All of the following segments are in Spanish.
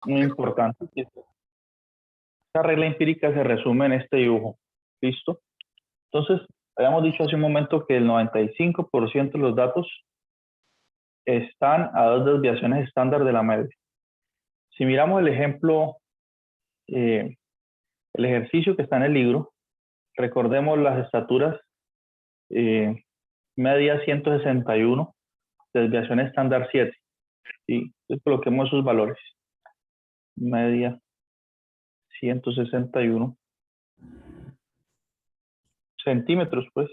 muy importante. Esta regla empírica se resume en este dibujo. ¿Listo? Entonces, habíamos dicho hace un momento que el 95% de los datos están a 2 desviaciones estándar de la media. Si miramos el ejemplo, el ejercicio que está en el libro, recordemos las estaturas media 161, desviación estándar 7. ¿Sí? Entonces coloquemos esos valores. Media 161 centímetros, pues.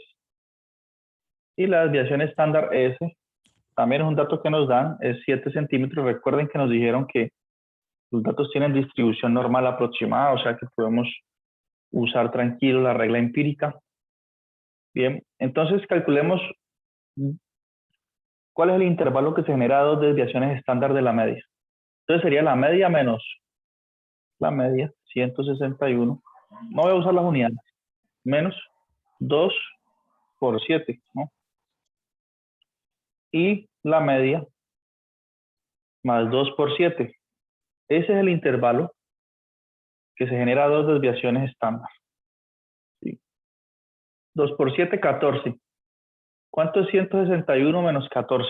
Y la desviación estándar S, también es un dato que nos dan, es 7 centímetros. Recuerden que nos dijeron que los datos tienen distribución normal aproximada, o sea que podemos usar tranquilo la regla empírica. Bien, entonces calculemos cuál es el intervalo que se genera a 2 desviaciones estándar de la media. Entonces sería la media menos la media, 161. No voy a usar las unidades. Menos 2 por 7, ¿no? Y la media más 2 por 7. Ese es el intervalo que se genera a 2 desviaciones estándar. ¿Sí? 2 por 7, 14. ¿Cuánto es 161 menos 14?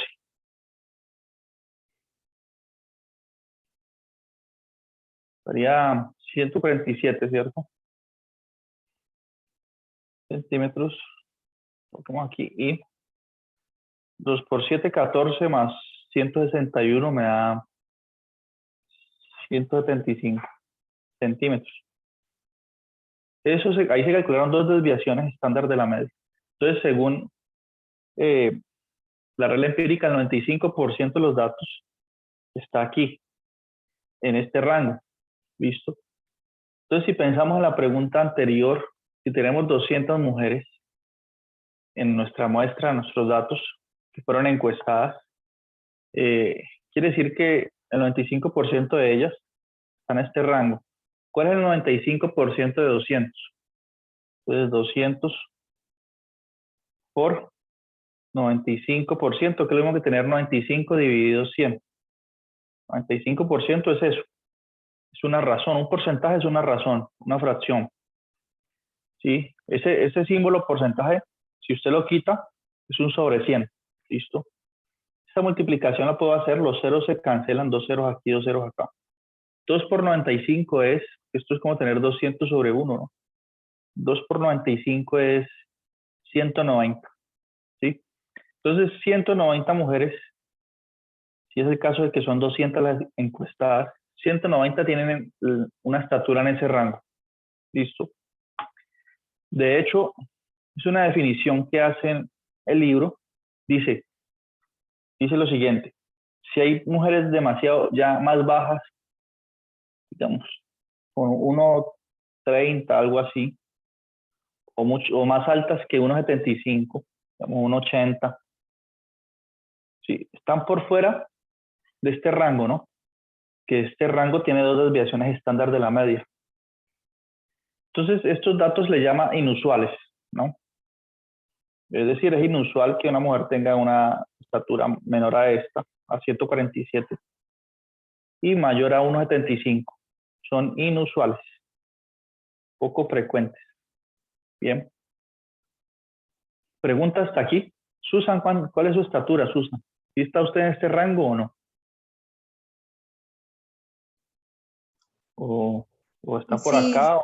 Sería 147, ¿cierto? Centímetros. Coloquemos aquí. Y 2 por 7, 14 más 161 me da 175 centímetros. Ahí se calcularon 2 desviaciones estándar de la media. Entonces, según la regla empírica, el 95% de los datos está aquí, en este rango. ¿Listo? Entonces, si pensamos en la pregunta anterior, si tenemos 200 mujeres en nuestra muestra, nuestros datos que fueron encuestadas, quiere decir que el 95% de ellas están en este rango. ¿Cuál es el 95% de 200? Entonces, 200 por 95%, que es lo mismo que tener 95 dividido 100. 95% es eso. Es una razón, un porcentaje es una razón, una fracción. ¿Sí? Ese símbolo porcentaje, si usted lo quita, es un sobre 100. ¿Listo? Esa multiplicación la puedo hacer, los ceros se cancelan, 2 ceros aquí, 2 ceros acá. 2 por 95 es, esto es como tener 200 sobre 1, ¿no? 2 por 95 es 190. ¿Sí? Entonces, 190 mujeres, si es el caso de que son 200 las encuestadas, 190 tienen una estatura en ese rango. ¿Listo? De hecho, es una definición que hace el libro. Dice lo siguiente: si hay mujeres demasiado ya más bajas, digamos, con 1,30, algo así, o más altas que 1,75, digamos 1,80, sí, están por fuera de este rango, ¿no? Que este rango tiene 2 desviaciones estándar de la media. Entonces, estos datos le llama inusuales, ¿no? Es decir, es inusual que una mujer tenga una estatura menor a esta, a 147, y mayor a 1,75. Son inusuales, poco frecuentes. Bien. Pregunta hasta aquí. Susan, ¿cuál es su estatura, Susan? ¿Sí está usted en este rango o no? ¿O está por Sí, acá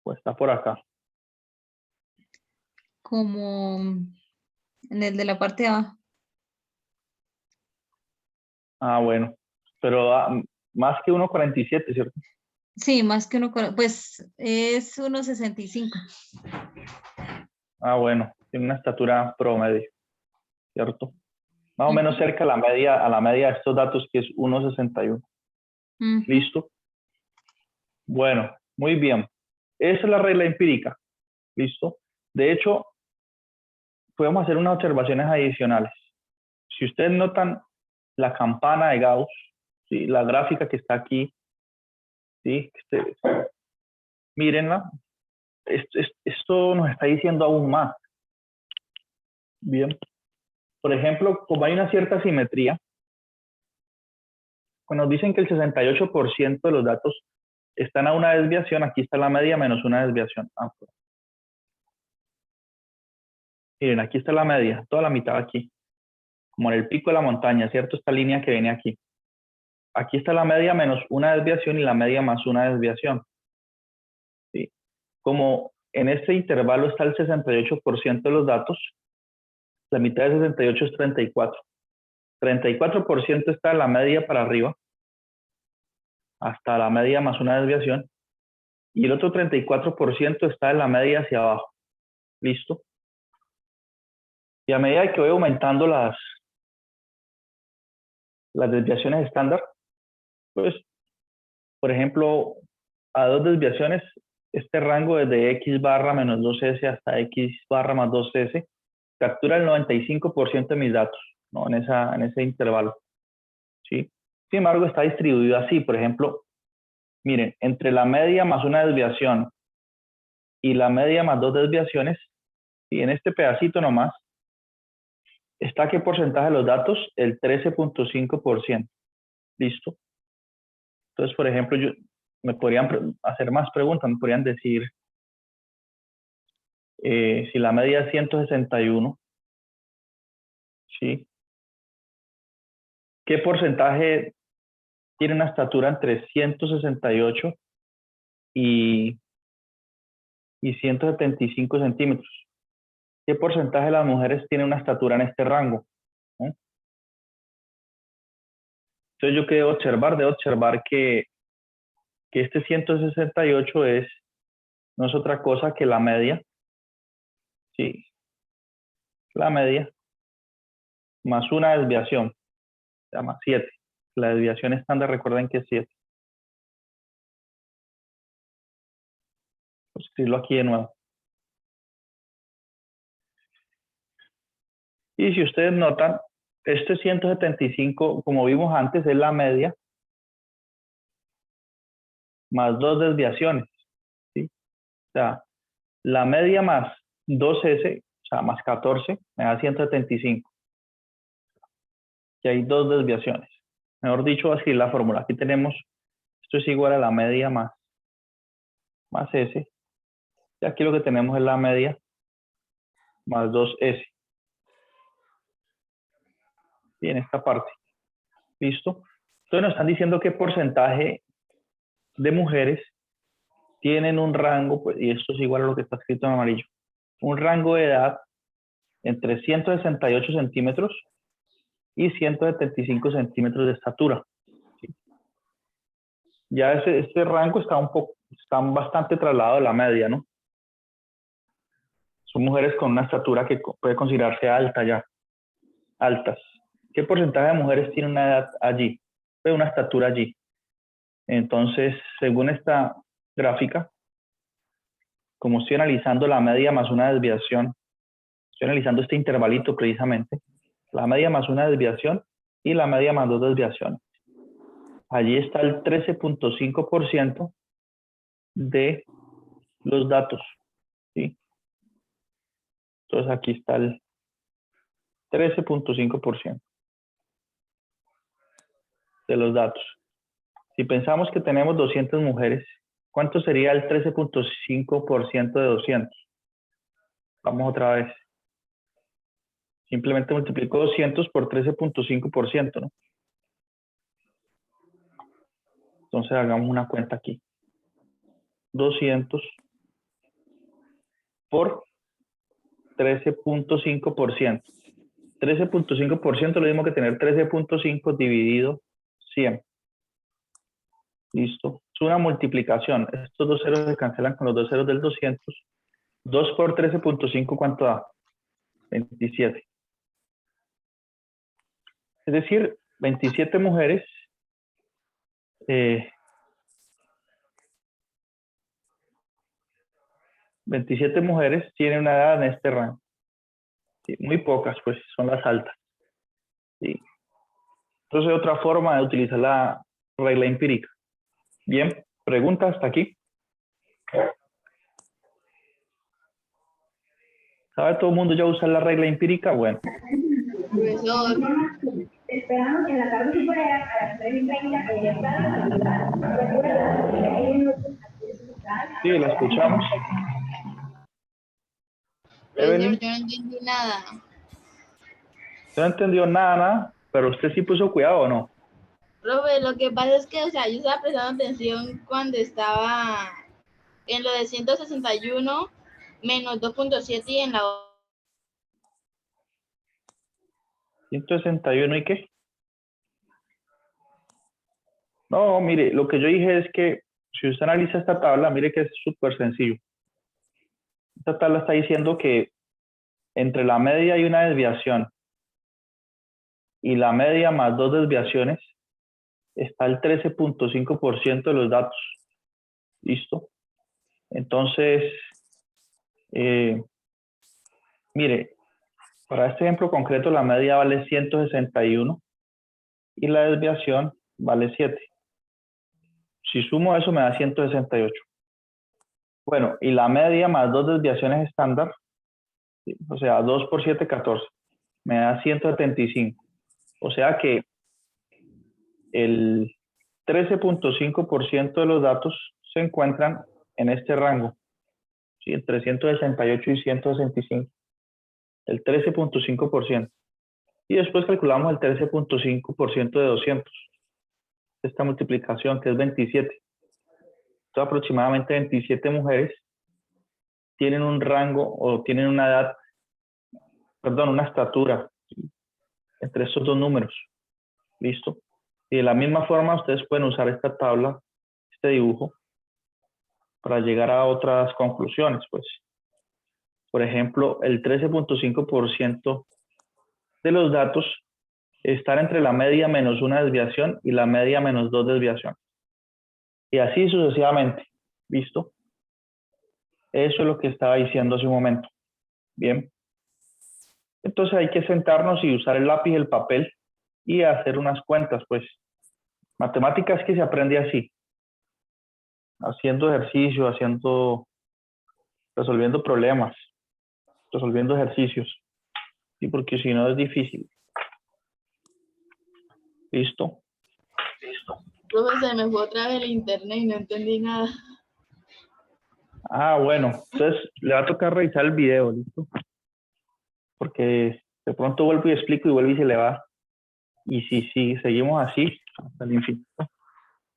o está por acá? como en el de la parte de abajo. Ah, bueno. Pero más que 1,47, ¿cierto? Sí, más que uno, pues es 1,65. Ah, bueno. Tiene una estatura promedio, ¿cierto? Más o menos Ujú, cerca a la media de estos datos, que es 1,61. ujú. ¿Listo? Bueno, muy bien. Esa es la regla empírica. ¿Listo? De hecho, podemos hacer unas observaciones adicionales. Si ustedes notan la campana de Gauss, ¿sí? La gráfica que está aquí, ¿sí? Mírenla. Esto nos está diciendo aún más. Bien. Por ejemplo, como hay una cierta simetría, Cuando nos dicen que el 68% de los datos están a una desviación, aquí está la media menos una desviación. Pues. Miren, aquí está la media, toda la mitad aquí. Como en el pico de la montaña, ¿cierto? Esta línea que viene aquí. Aquí está la media menos una desviación y la media más una desviación. ¿Sí? Como en este intervalo está el 68% de los datos, la mitad de 68 es 34. 34% está en la media para arriba, hasta la media más una desviación, y el otro 34% está en la media hacia abajo. ¿Listo? Y a medida que voy aumentando las desviaciones estándar, pues, por ejemplo, a 2 desviaciones, este rango desde x barra menos 2s hasta x barra más 2s captura el 95% de mis datos, ¿no? en ese intervalo. ¿Sí? Sin embargo, está distribuido así. Por ejemplo, miren, entre la media más una desviación y la media más 2 desviaciones, y en este pedacito nomás, está qué porcentaje de los datos, el 13.5%. ¿Listo? Entonces, por ejemplo, me podrían hacer más preguntas, me podrían decir si la media es 161, ¿sí? ¿Qué porcentaje tiene una estatura entre 168 y 175 centímetros? ¿Qué porcentaje de las mujeres tiene una estatura en este rango? ¿No? Entonces, ¿yo qué debo observar? Debo observar que este 168 no es otra cosa que la media, ¿sí? La media más una desviación, se llama 7. La desviación estándar, recuerden que es 7. Voy a escribirlo aquí de nuevo. Y si ustedes notan, este 175, como vimos antes, es la media más 2 desviaciones, ¿sí? O sea, la media más 2S, o sea, más 14, me da 175. Y hay 2 desviaciones. Mejor dicho, así la fórmula. Aquí tenemos, esto es igual a la media más S. Y aquí lo que tenemos es la media más 2S. Y en esta parte. ¿Listo? Entonces nos están diciendo qué porcentaje de mujeres tienen un rango, pues, y esto es igual a lo que está escrito en amarillo, un rango de edad entre 168 centímetros y 175 centímetros de estatura. ¿Sí? Ya este rango está bastante trasladado de la media, ¿no? Son mujeres con una estatura que puede considerarse alta ya, altas. ¿Qué porcentaje de mujeres tiene una edad allí? Una estatura allí. Entonces, según esta gráfica, como estoy analizando la media más una desviación, estoy analizando este intervalito precisamente, la media más una desviación y la media más 2 desviaciones. Allí está el 13.5% de los datos, ¿sí? Entonces aquí está el 13.5% de los datos. Si pensamos que tenemos 200 mujeres, ¿cuánto sería el 13.5% de 200? Vamos otra vez. Simplemente multiplico 200 por 13.5%, ¿no? Entonces hagamos una cuenta aquí. 200 por 13.5%. 13.5% es lo mismo que tener 13.5 dividido 100. Listo. Es una multiplicación. Estos dos ceros se cancelan con los dos ceros del 200. 2 por 13.5, ¿cuánto da? 27. Es decir, 27 mujeres 27 mujeres tienen una edad en este rango. ¿Sí? Muy pocas, pues, son las altas. ¿Sí? Entonces, otra forma de utilizar la regla empírica. Bien, pregunta hasta aquí. ¿Sabe todo el mundo ya usar la regla empírica? Bueno. Profesor. Esperamos en la carnicería a las 3:30 en el estado de Ciudad. Recuerda que hay minutos Sí, la escuchamos. Profesor, Evelyn, yo no entendí nada. no entendió nada, pero usted sí puso cuidado o no. Profe, lo que pasa es que, o sea, yo estaba prestando atención cuando estaba en lo de 161 menos 2.7 y en la 161 y qué. No, mire, lo que yo dije es que si usted analiza esta tabla, mire que es súper sencillo. Esta tabla está diciendo que entre la media hay una desviación y la media más dos desviaciones está el 13.5% de los datos. ¿Listo? Entonces, mire, para este ejemplo concreto la media vale 161 y la desviación vale 7. Si sumo eso me da 168. Bueno, y la media más dos desviaciones estándar, o sea, 2 por 7, 14, me da 175. O sea que el 13.5% de los datos se encuentran en este rango, ¿sí? Entre 168 y 165, el 13.5%. Y después calculamos el 13.5% de 200. Esta multiplicación que es 27. Entonces, aproximadamente 27 mujeres tienen un rango o tienen una edad, perdón, una estatura, ¿sí? Entre estos dos números. ¿Listo? Y de la misma forma ustedes pueden usar esta tabla, este dibujo, para llegar a otras conclusiones. Pues, por ejemplo, el 13.5% de los datos están entre la media menos una desviación y la media menos dos desviaciones. Y así sucesivamente. ¿Listo? Eso es lo que estaba diciendo hace un momento. Bien. Entonces hay que sentarnos y usar el lápiz y el papel y hacer unas cuentas, pues. Matemáticas que se aprende así, haciendo ejercicio, resolviendo problemas, resolviendo ejercicios. Sí, porque si no es difícil. ¿Listo? profe se me fue otra vez el internet y no entendí nada. Ah, bueno. Entonces le va a tocar revisar el video, ¿listo? Porque de pronto vuelvo y explico y vuelvo y se le va. Y si seguimos así, hasta el infinito,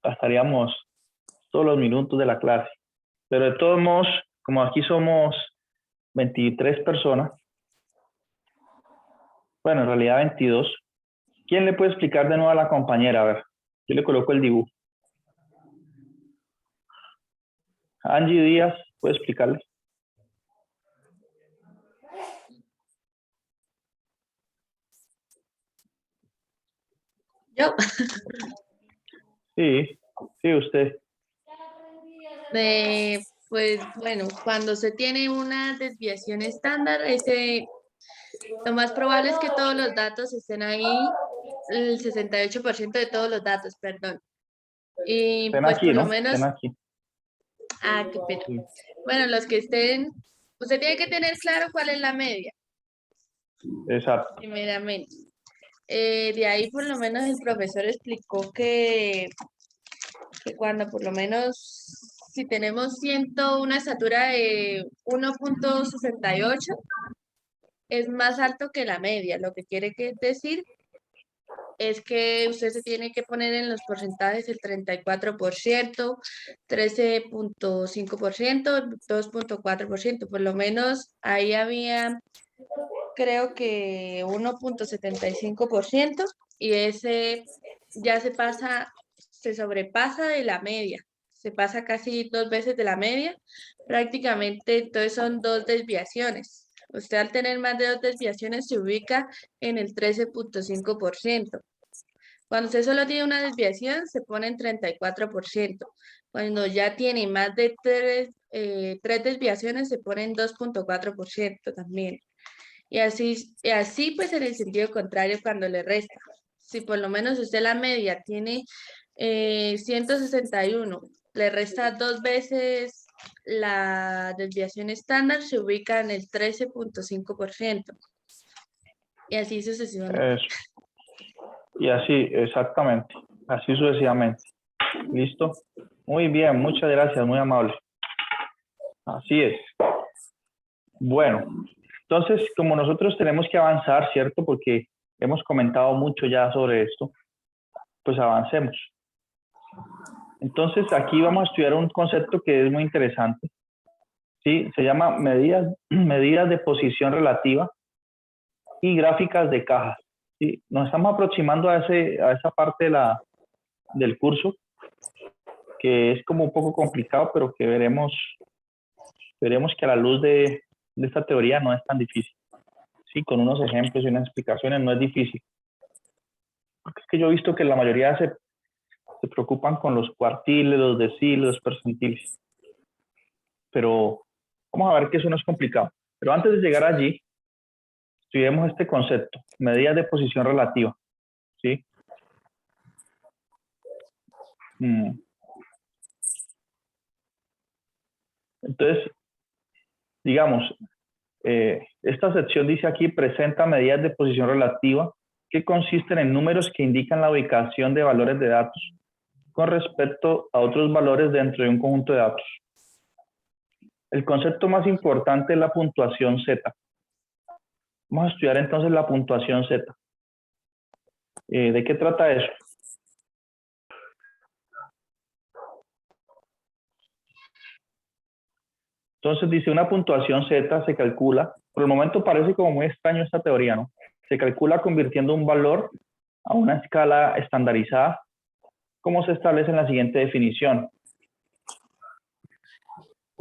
gastaríamos todos los minutos de la clase. Pero de todos modos, como aquí somos 23 personas, bueno, en realidad 22, ¿quién le puede explicar de nuevo a la compañera? A ver, yo le coloco el dibujo. Angie Díaz, ¿puede explicarle? Yo, Sí, sí, usted. pues bueno, cuando se tiene una desviación estándar, lo más probable es que todos los datos estén ahí, el 68% de todos los datos, perdón. Y Estén pues aquí, por lo ¿no? Estén menos, aquí. qué pena. Sí, Bueno, los que estén, usted tiene que tener claro cuál es la media, exacto. primeramente. De ahí por lo menos el profesor explicó que cuando por lo menos si tenemos una estatura de 1.68 es más alto que la media. Lo que quiere decir es que usted se tiene que poner en los porcentajes el 34%, 13.5%, 2.4%. Por lo menos ahí había, creo que 1.75% y ese ya se sobrepasa de la media. Se pasa casi 2 veces de la media. Prácticamente entonces son dos desviaciones. Usted al tener más de dos desviaciones se ubica en el 13.5%. Cuando usted solo tiene una desviación, se pone en 34%. Cuando ya tiene más de tres desviaciones, se pone en 2.4% también. Y así pues en el sentido contrario cuando le resta. Si por lo menos usted la media tiene 161, le resta 2 veces la desviación estándar, se ubica en el 13.5%. Y así sucesivamente. Eso. Y así, exactamente. Así sucesivamente. ¿Listo? Muy bien, muchas gracias, muy amable. Así es. Bueno, entonces, como nosotros tenemos que avanzar, ¿cierto? Porque hemos comentado mucho ya sobre esto, pues avancemos. Entonces, aquí vamos a estudiar un concepto que es muy interesante. ¿Sí? Se llama medidas de posición relativa y gráficas de cajas. ¿Sí? Nos estamos aproximando a esa parte del curso, que es como un poco complicado, pero que veremos que a la luz de esta teoría no es tan difícil. Sí, con unos ejemplos y unas explicaciones no es difícil. Porque es que yo he visto que la mayoría se preocupan con los cuartiles, los deciles, los percentiles. Pero vamos a ver que eso no es complicado. Pero antes de llegar allí, estudiemos este concepto, medidas de posición relativa. ¿Sí? Entonces, digamos, esta sección dice aquí, presenta medidas de posición relativa que consisten en números que indican la ubicación de valores de datos con respecto a otros valores dentro de un conjunto de datos. El concepto más importante es la puntuación Z. Vamos a estudiar entonces la puntuación Z. ¿De qué trata eso? Entonces dice, una puntuación Z se calcula, por el momento parece como muy extraño esta teoría, ¿no? Se calcula convirtiendo un valor a una escala estandarizada, como se establece en la siguiente definición.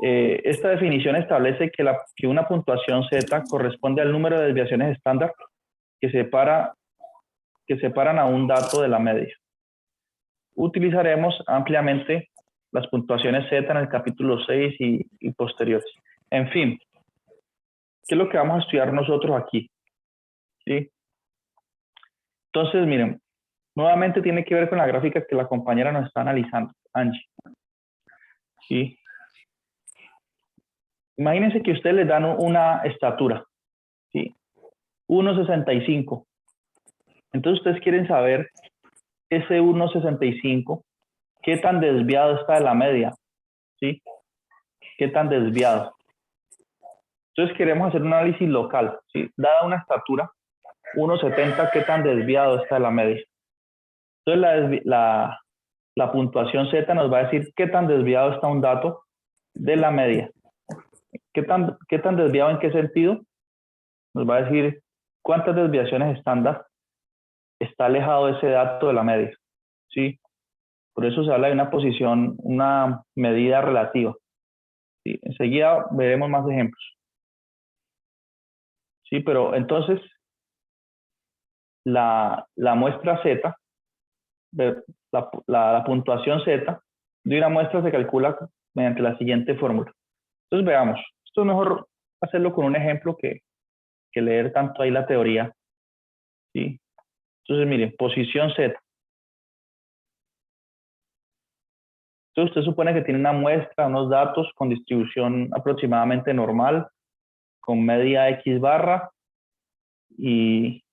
Esta definición establece que una puntuación Z corresponde al número de desviaciones estándar que separan a un dato de la media. Utilizaremos ampliamente las puntuaciones Z en el capítulo 6 y posteriores. En fin, ¿qué es lo que vamos a estudiar nosotros aquí? ¿Sí? Entonces, miren, nuevamente tiene que ver con la gráfica que la compañera nos está analizando, Angie. ¿Sí? Imagínense que ustedes les dan una estatura, ¿sí? 1,65. Entonces ustedes quieren saber ese 1,65, qué tan desviado está de la media, ¿sí? ¿Qué tan desviado? Entonces queremos hacer un análisis local, ¿sí? Dada una estatura, 1,70, ¿qué tan desviado está de la media? Entonces la puntuación Z nos va a decir qué tan desviado está un dato de la media. ¿Qué tan desviado en qué sentido? Nos va a decir cuántas desviaciones estándar está alejado ese dato de la media, ¿sí? Por eso se habla de una posición, una medida relativa. ¿Sí? Enseguida veremos más ejemplos. Sí, pero entonces la muestra Z, la puntuación Z de una muestra se calcula mediante la siguiente fórmula. Entonces veamos, esto es mejor hacerlo con un ejemplo que leer tanto ahí la teoría. ¿Sí? Entonces miren, posición Z. Entonces usted supone que tiene una muestra, unos datos con distribución aproximadamente normal, con media X barra y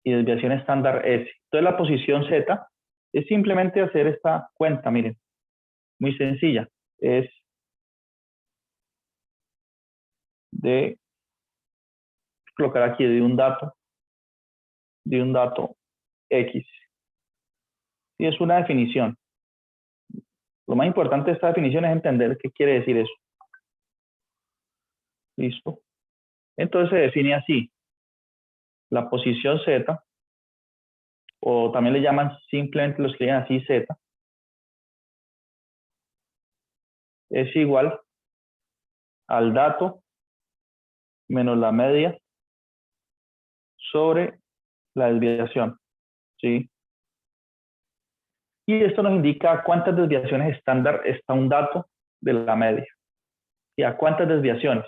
desviación estándar S. Entonces la posición Z es simplemente hacer esta cuenta, miren, muy sencilla. Es de colocar aquí de un dato X. Y es una definición. Lo más importante de esta definición es entender qué quiere decir eso. ¿Listo? Entonces se define así. La posición Z, o también le llaman simplemente los que llaman así Z, es igual al dato menos la media sobre la desviación. ¿Sí? Y esto nos indica cuántas desviaciones estándar está un dato de la media. ¿Y a cuántas desviaciones?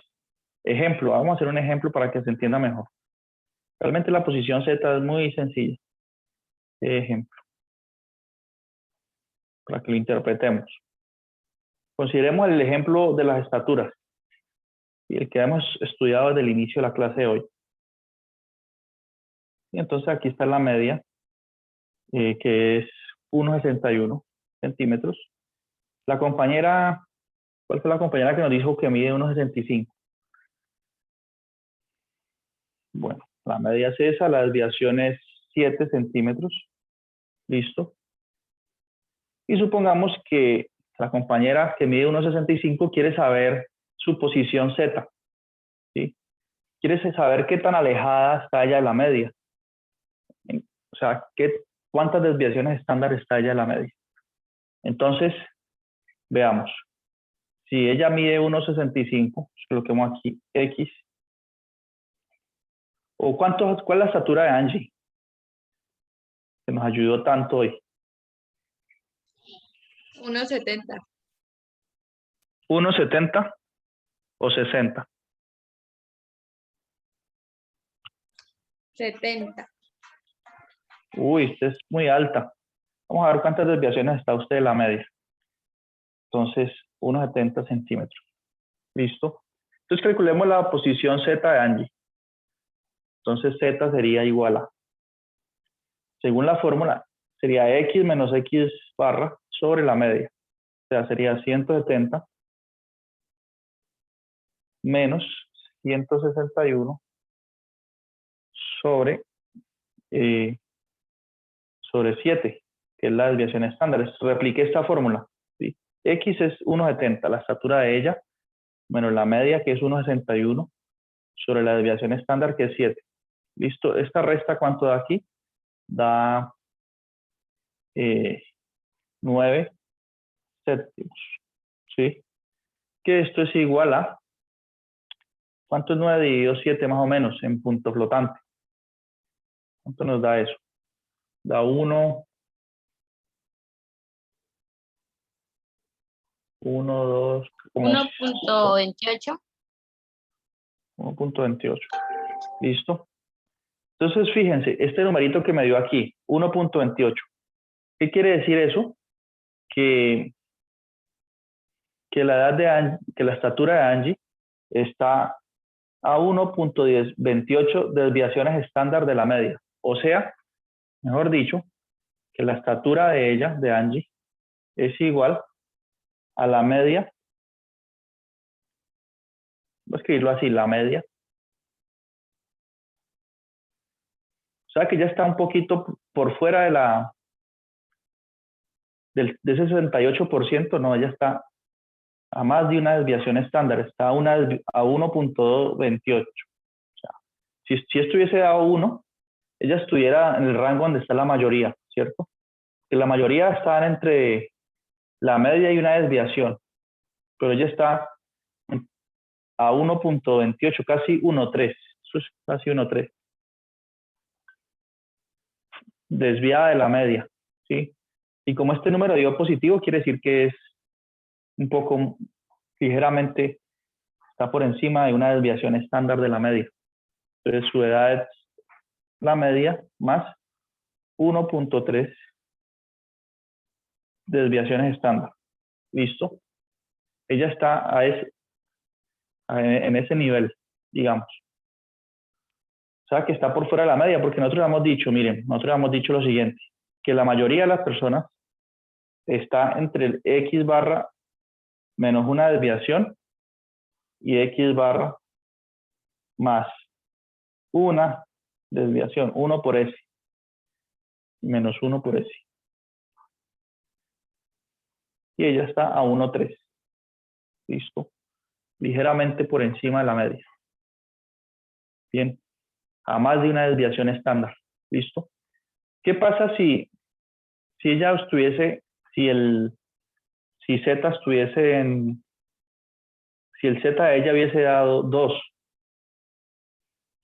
Ejemplo, vamos a hacer un ejemplo para que se entienda mejor. Realmente la posición Z es muy sencilla. Ejemplo, para que lo interpretemos. Consideremos el ejemplo de las estaturas, y el que hemos estudiado desde el inicio de la clase de hoy. Y entonces aquí está la media, que es 1,61 centímetros. La compañera, ¿cuál fue la compañera que nos dijo que mide 1,65? Bueno, la media es esa, la desviación es 7 centímetros. Listo. Y supongamos que la compañera que mide 1,65 quiere saber su posición Z. ¿Sí? Quiere saber qué tan alejada está ella de la media. O sea, cuántas desviaciones estándar está ella de la media. Entonces, veamos. Si ella mide 1,65, coloquemos aquí X. ¿O cuál es la estatura de Angie? Que nos ayudó tanto hoy. 1,70. 1,70 o 60. 70. Uy, usted es muy alta. Vamos a ver cuántas desviaciones está usted de la media. Entonces, 1,70 centímetros. ¿Listo? Entonces, calculemos la posición Z de Angie. Entonces, Z sería igual a, según la fórmula, sería X menos X barra sobre la media. O sea, sería 170 menos 161 sobre 7, que es la desviación estándar. Replique esta fórmula. ¿Sí? X es 1,70, la estatura de ella, menos la media, que es 1,61, sobre la desviación estándar, que es 7. ¿Listo? Esta resta, ¿cuánto da aquí? Da 9 séptimos. ¿Sí? Que esto es igual a, ¿cuánto es 9 dividido 7 más o menos en punto flotante? ¿Cuánto nos da eso? Da 1, 2, como 1,28. 1,28. ¿Listo? Entonces, fíjense, este numerito que me dio aquí, 1,28. ¿Qué quiere decir eso? Que la edad de Angie, que la estatura de Angie está a 1,28 desviaciones estándar de la media. O sea, mejor dicho, que la estatura de ella, de Angie, es igual a la media. Voy a escribirlo así, la media. O sea que ya está un poquito por fuera de ese 68%, no, ella está a más de una desviación estándar, está a 1,28. O sea, si esto hubiese dado 1, ella estuviera en el rango donde está la mayoría, ¿cierto? Que la mayoría están entre la media y una desviación, pero ella está a 1,28, casi 1,3. Eso es casi 1,3. Desviada de la media, ¿sí? Y como este número dio positivo, quiere decir que es un poco, ligeramente, está por encima de una desviación estándar de la media. Entonces su edad es la media más 1,3 desviaciones estándar. ¿Listo? Ella está en ese nivel, digamos. O sea, que está por fuera de la media, porque nosotros hemos dicho, miren, nosotros hemos dicho lo siguiente, que la mayoría de las personas está entre el X barra menos una desviación y X barra más una desviación, 1 por S, menos 1 por S. Y ella está a 1,3. ¿Listo? Ligeramente por encima de la media. Bien. A más de una desviación estándar. ¿Listo? ¿Qué pasa si ella estuviese, si Z estuviese en, si el Z de ella hubiese dado 2,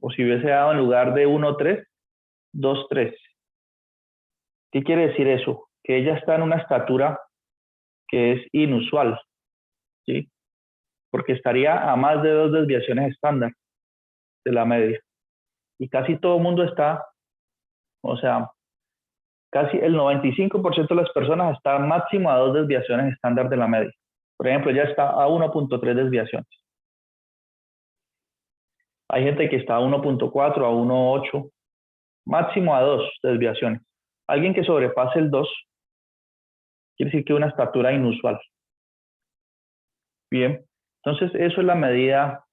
o si hubiese dado en lugar de 1,3, 2,3? ¿Qué quiere decir eso? Que ella está en una estatura que es inusual, ¿sí? Porque estaría a más de 2 desviaciones estándar de la media. Y casi todo el mundo está, o sea, casi el 95% de las personas está máximo a 2 desviaciones estándar de la media. Por ejemplo, ella está a 1,3 desviaciones. Hay gente que está a 1,4, a 1,8, máximo a 2 desviaciones. Alguien que sobrepase el 2 quiere decir que una estatura inusual. Bien, entonces eso es la medida,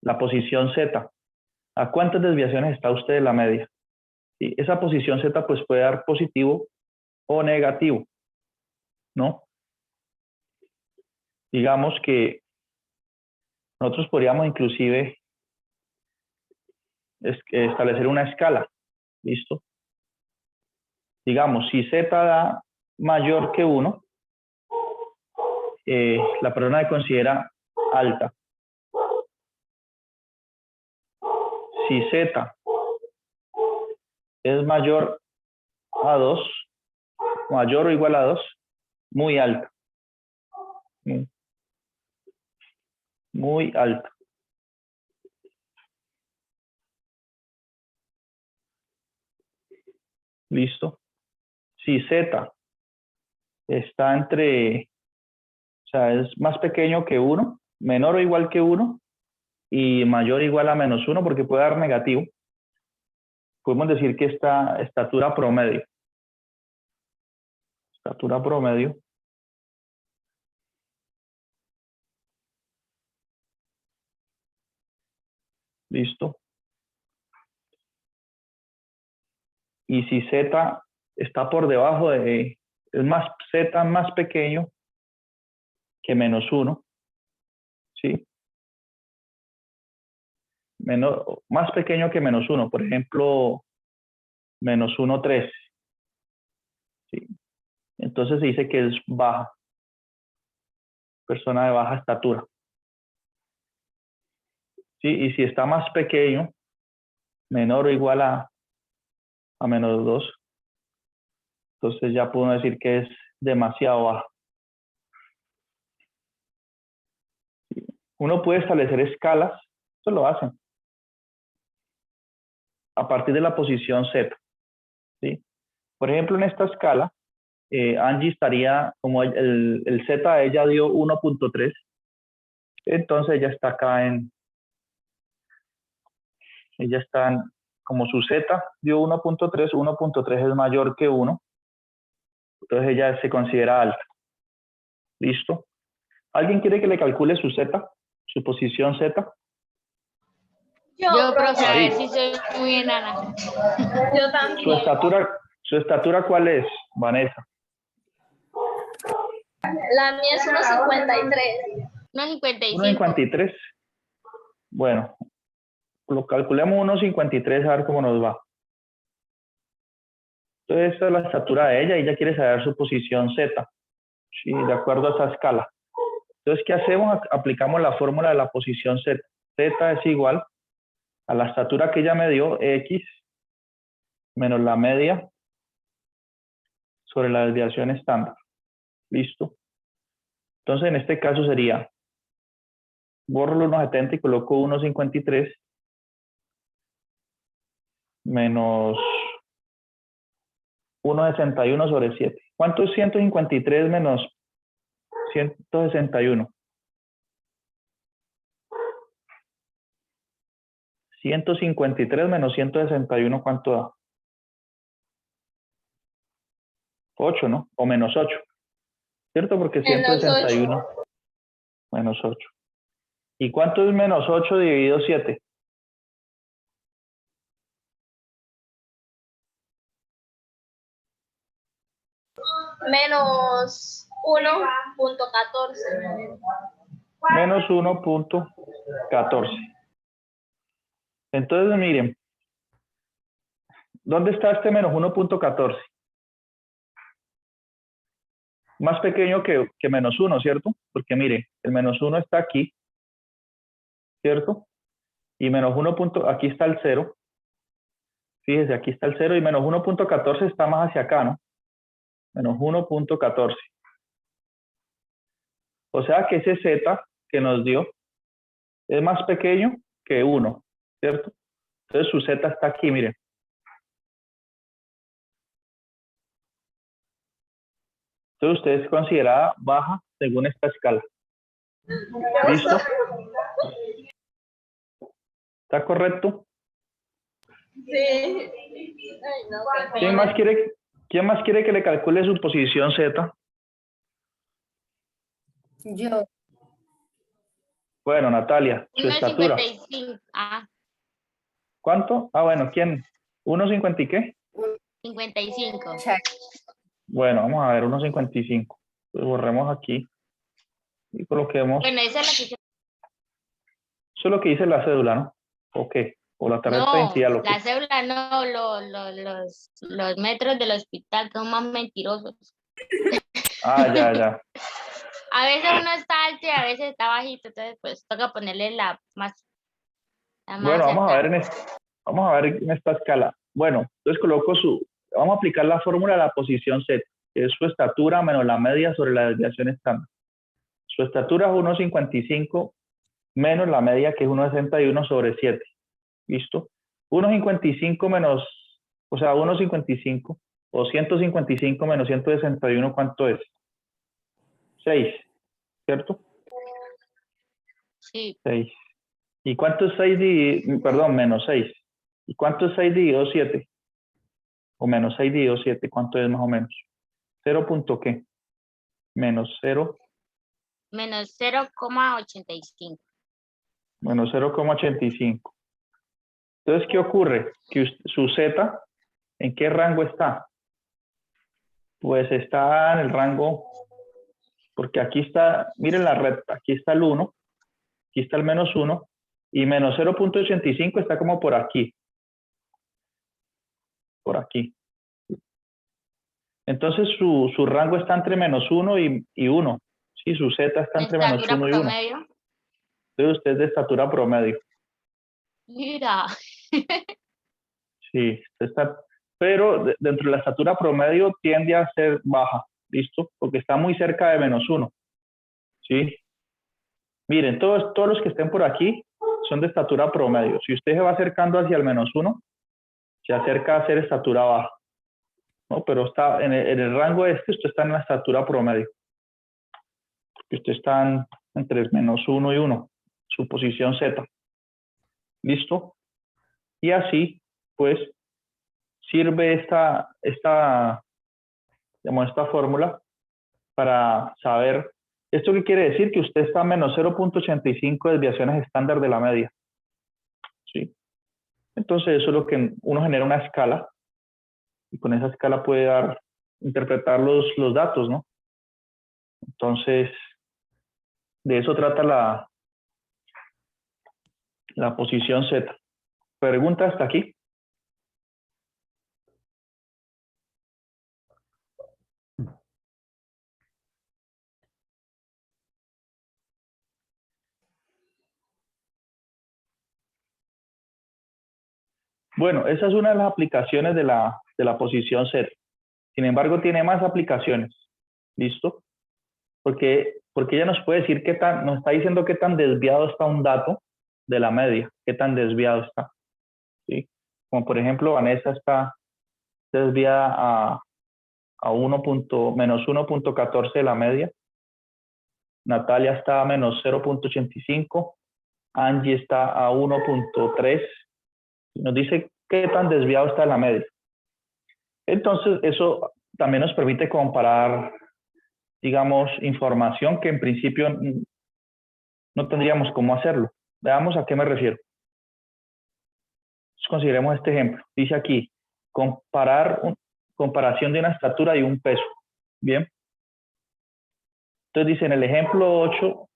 la posición Z. ¿A cuántas desviaciones está usted de la media? ¿Sí? Esa posición Z pues puede dar positivo o negativo, ¿no? Digamos que nosotros podríamos inclusive establecer una escala, ¿listo? Digamos, si Z da mayor que 1, la persona se considera alta. Si Z es mayor a 2, mayor o igual a 2, muy alta. Muy alta. ¿Listo? Si Z está entre, o sea, es más pequeño que 1, menor o igual que 1, y mayor o igual a menos 1, porque puede dar negativo, podemos decir que esta estatura promedio. Estatura promedio. ¿Listo? Y si Z está por debajo de, es más, Z más pequeño que menos 1, ¿sí? Más pequeño que menos 1, por ejemplo, menos 1,3. ¿Sí? Entonces se dice que es baja, persona de baja estatura. ¿Sí? Y si está más pequeño, menor o igual a menos 2, entonces ya podemos decir que es demasiado baja. Uno puede establecer escalas, eso lo hacen, a partir de la posición Z. ¿Sí? Por ejemplo, en esta escala, Angie estaría, como el Z de ella dio 1.3, entonces ella está acá ella está, como su Z dio 1.3, 1.3 es mayor que 1, entonces ella se considera alta. ¿Listo? ¿Alguien quiere que le calcule su Z, su posición Z? Yo, profe, a ver París. si soy muy enana. Yo también. ¿Su estatura cuál es, Vanessa? La mía es 1.53. 1.55. 1.53. Bueno, lo calculemos 1.53 a ver cómo nos va. Entonces, esta es la estatura de ella y ella quiere saber su posición Z, ¿sí? De acuerdo a esa escala. Entonces, ¿qué hacemos? Aplicamos la fórmula de la posición Z. Z es igual a la estatura que ella me dio, X, menos la media sobre la desviación estándar. ¿Listo? Entonces, en este caso sería, borro el 1.70 y coloco 1.53 menos 1.61 sobre 7. ¿Cuánto es 153 menos 161? 153 menos 161, ¿cuánto da? 8, ¿no? O menos 8. ¿Cierto? Porque 161 menos 8. ¿Y cuánto es menos 8 dividido 7? Menos 1.14. Menos 1.14. Entonces, miren, ¿dónde está este menos 1.14? Más pequeño que menos 1, ¿cierto? Porque mire, el menos 1 está aquí, ¿cierto? Y menos 1. Aquí está el 0. Fíjese, aquí está el 0 y menos 1.14 está más hacia acá, ¿no? Menos 1.14. O sea que ese Z que nos dio es más pequeño que 1, ¿cierto? Entonces su Z está aquí, miren. Entonces usted es considerada baja según esta escala. ¿Listo? ¿Está correcto? Sí. ¿Quién más quiere que le calcule su posición Z? Yo. Bueno, Natalia, su estatura. 1,55. Ah, ¿Cuánto? Ah, bueno, ¿quién? ¿1,50 y qué? 55. Bueno, vamos a ver, 1,55. Pues borremos aquí y coloquemos. Bueno, esa es la que Eso es lo que dice la cédula, ¿no? ¿O qué? O la tarjeta de no, identidad, lo que. la cédula no, los metros del hospital son más mentirosos. Ah, ya. A veces uno está alto y a veces está bajito, entonces pues toca ponerle la más Bueno, vamos a cercana. ver vamos a ver en esta escala. Bueno, entonces vamos a aplicar la fórmula de la posición Z, que es su estatura menos la media sobre la desviación estándar. Su estatura es 1,55 menos la media, que es 1,61 sobre 7. ¿Listo? 1,55 menos, o sea, 1,55 o 155 menos 161, ¿cuánto es? 6, ¿cierto? Sí, 6. ¿Y cuánto es 6 perdón, menos 6? ¿Y cuánto es 6 dividido 7? O menos 6 dividido 7, ¿cuánto es más o menos? 0 punto qué? Menos 0, menos 0,85. menos 0,85. Entonces, ¿qué ocurre? Que su Z, ¿en qué rango está? Pues está en el rango, porque aquí está, miren la recta, aquí está el 1, aquí está el menos 1, y menos 0,85 está como por aquí. Por aquí. Entonces, su rango está entre menos 1 y 1. Sí, su Z está entre menos Estatura 1 y 1. promedio. Entonces, usted es de estatura promedio. Mira, Sí, está, pero dentro de la estatura promedio tiende a ser baja, ¿listo? Porque está muy cerca de menos 1. ¿Sí? Miren, todos los que estén por aquí son de estatura promedio. Si usted se va acercando hacia el menos 1, se acerca a ser estatura baja. ¿No? Pero está en el rango usted está en la estatura promedio. Porque usted está entre menos 1 y 1, su posición Z. ¿Listo? Y así, pues, sirve esta fórmula para saber, ¿esto qué quiere decir? Que usted está a menos 0,85 desviaciones estándar de la media. ¿Sí? Entonces eso es lo que uno genera una escala y con esa escala puede interpretar los datos, ¿no? Entonces, de eso trata la posición Z. ¿Pregunta hasta aquí? Bueno, esa es una de las aplicaciones de la posición Z. Sin embargo, tiene más aplicaciones. ¿Listo? Porque ella nos puede decir nos está diciendo qué tan desviado está un dato de la media, qué tan desviado está. ¿Sí? Como por ejemplo, Vanessa está desviada a menos 1,14 de la media. Natalia está a menos 0,85. Angie está a 1,3. Nos dice qué tan desviado está la media. Entonces, eso también nos permite comparar, digamos, información que en principio no tendríamos cómo hacerlo. Veamos a qué me refiero. Consideremos este ejemplo. Dice aquí, comparación de una estatura y un peso. Bien. Entonces dice, en el ejemplo 8,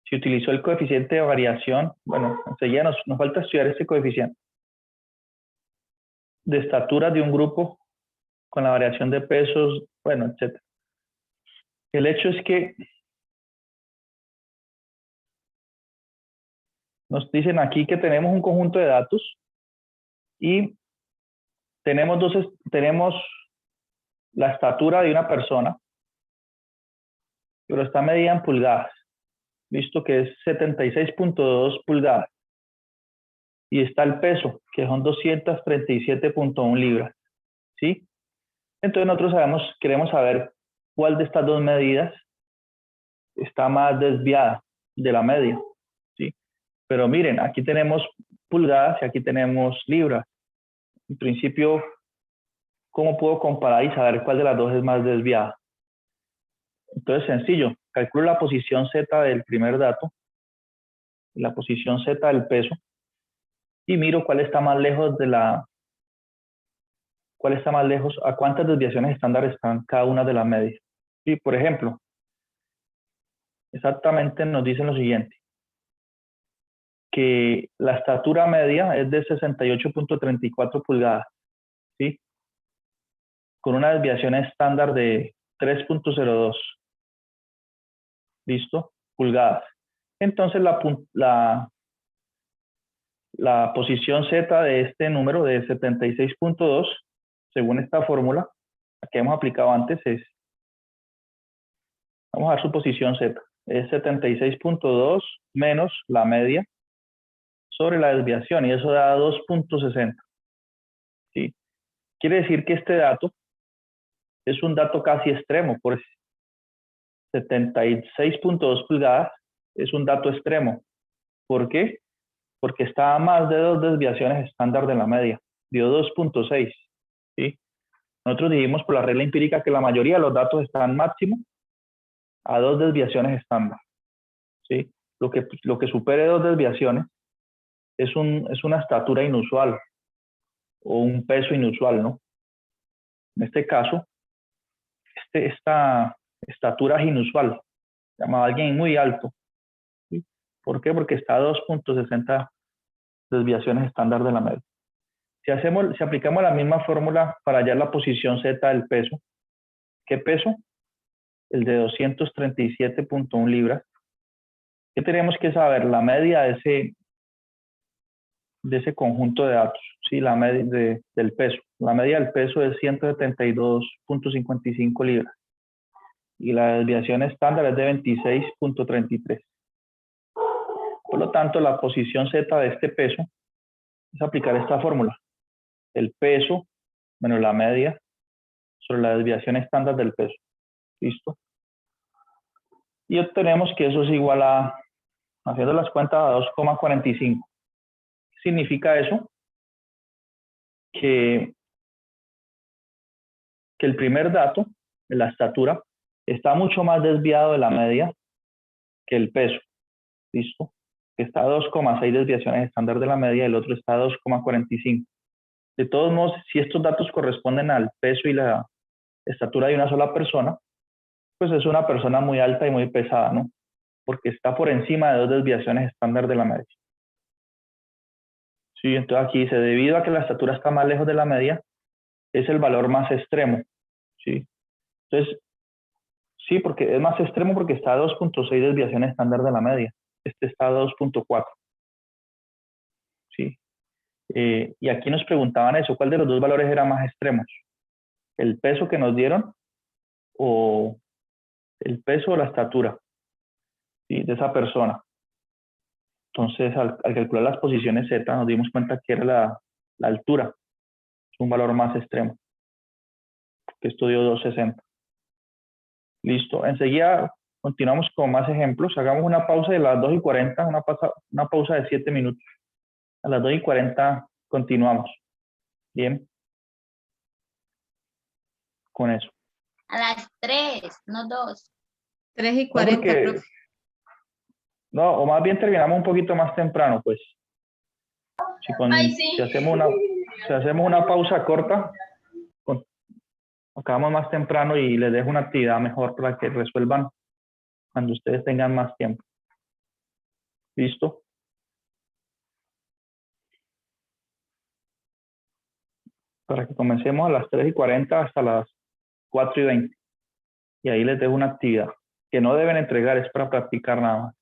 se utilizó el coeficiente de variación. Bueno, enseguida nos falta estudiar este coeficiente de estatura de un grupo con la variación de pesos, bueno, etc. El hecho es que nos dicen aquí que tenemos un conjunto de datos y tenemos la estatura de una persona, pero está medida en pulgadas. Visto que es 76.2 pulgadas. Y está el peso, que son 237.1 libras. ¿Sí? Entonces nosotros queremos saber cuál de estas dos medidas está más desviada de la media. ¿Sí? Pero miren, aquí tenemos pulgadas y aquí tenemos libras. En principio, ¿cómo puedo comparar y saber cuál de las dos es más desviada? Entonces, sencillo, calculo la posición Z del primer dato, la posición Z del peso, y miro cuál está más lejos a cuántas desviaciones estándar están cada una de las medias. Y, por ejemplo, exactamente nos dicen lo siguiente, que la estatura media es de 68.34 pulgadas, ¿sí? Con una desviación estándar de 3.02, ¿listo? Pulgadas. Entonces la posición Z de este número de 76.2, según esta fórmula que hemos aplicado antes, vamos a dar su posición Z, es 76.2 menos la media sobre la desviación, y eso da 2.60. ¿Sí? Quiere decir que este dato es un dato casi extremo, por 76.2 pulgadas es un dato extremo. ¿Por qué? Porque está a más de 2 desviaciones estándar de la media, dio 2.6. ¿sí? Nosotros dijimos por la regla empírica que la mayoría de los datos están máximo a 2 desviaciones estándar. ¿sí? Lo que supere 2 desviaciones es una estatura inusual o un peso inusual, ¿no? En este caso, esta estatura es inusual, llamado alguien muy alto. ¿sí? ¿Por qué? Porque está a 2.60 desviaciones estándar de la media. Si aplicamos la misma fórmula para hallar la posición Z del peso, ¿qué peso? El de 237.1 libras. ¿Qué tenemos que saber? La media de ese conjunto de datos, ¿sí? La media del peso. La media del peso es 172.55 libras. Y la desviación estándar es de 26.33. Por lo tanto, la posición Z de este peso es aplicar esta fórmula. El peso menos la media sobre la desviación estándar del peso. ¿Listo? Y obtenemos que eso es igual a, haciendo las cuentas, a 2,45. ¿Qué significa eso? Que el primer dato, la estatura, está mucho más desviado de la media que el peso. ¿Listo? Que está a 2,6 desviaciones estándar de la media, y el otro está a 2,45. De todos modos, si estos datos corresponden al peso y la estatura de una sola persona, pues es una persona muy alta y muy pesada, ¿no? Porque está por encima de 2 desviaciones estándar de la media. Sí, entonces aquí dice, debido a que la estatura está más lejos de la media, es el valor más extremo. ¿sí? Entonces, sí, porque es más extremo porque está a 2.6 desviaciones estándar de la media. Este está a 2.4. ¿sí? Y aquí nos preguntaban eso, ¿cuál de los dos valores era más extremos? ¿El peso que nos dieron o el peso o la estatura ¿sí? de esa persona? Entonces, al calcular las posiciones Z, nos dimos cuenta que era la altura, es un valor más extremo, que esto dio 260. Listo, enseguida continuamos con más ejemplos. Hagamos una pausa de las 2:40, una pausa de 7 minutos. A las 2:40 continuamos. Bien, con eso. A las 3, no 2. 3:40, profe. No, o más bien terminamos un poquito más temprano, pues. Ay, sí. Si hacemos una pausa corta, acabamos más temprano y les dejo una actividad mejor para que resuelvan cuando ustedes tengan más tiempo. ¿Listo? Para que comencemos a las 3:40 hasta las 4:20. Y ahí les dejo una actividad que no deben entregar, es para practicar nada más.